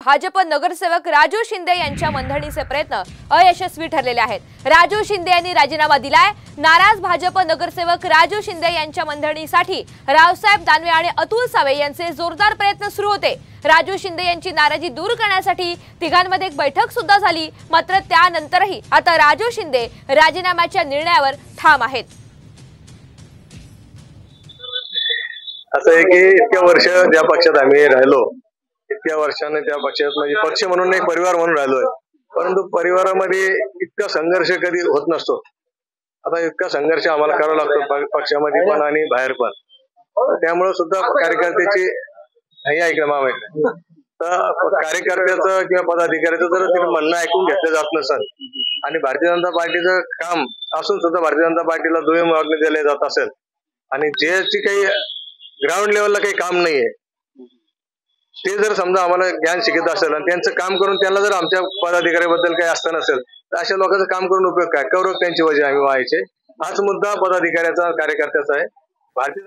भाजप नगरसेवक राजू शिंदे यांच्या मनधरणीचे प्रयत्न अयशस्वी ठरलेले आहेत। राजू शिंदे यांनी राजीनामा दिलाय। नाराज भाजप नगरसेवक राजू शिंदे यांच्या मनधरणीसाठी रावसाहेब दानवे आणि अतुल सावे यांचे जोरदार प्रयत्न सुरू होते। राजू शिंदे यांची नाराजी दूर करण्यासाठी तिघांमध्ये एक बैठक सुद्धा झाली, मात्र त्यानंतरही आता राजू शिंदे राजीनाम्याच्या निर्णयावर ठाम आहेत। असं आहे की इतक्या वर्ष ज्या पक्षात आम्ही राहिलो, इतक्या वर्षाने त्या पक्षात म्हणजे पक्ष म्हणून एक परिवार म्हणून राहिलोय, परंतु परिवारामध्ये इतका संघर्ष कधी होत नसतो। आता इतका संघर्ष आम्हाला करावा लागतो पक्षामध्ये पण आणि बाहेर पण। त्यामुळे सुद्धा कार्यकर्त्याची हे ऐकलं मामा तर कार्यकर्त्याचं किंवा पदाधिकाऱ्याचं जर तिने म्हणणं ऐकून घेतलं जात नसेल आणि भारतीय जनता पार्टीचं काम असून सुद्धा भारतीय जनता पार्टीला दुय्यम मागणी दिले जात असेल आणि जे काही ग्राउंड लेवलला काही काम नाहीये ते जर समजा आम्हाला ज्ञान शिकत असेल आणि त्यांचं काम करून त्यांना जर आमच्या पदाधिकाऱ्याबद्दल काही असतं नसेल तर अशा लोकांचं काम करून उपयोग काय? कौरव त्यांची वजह आम्ही व्हायचे। हाच मुद्दा पदाधिकाऱ्याचा कार्यकर्त्याचा आहे। भारतीय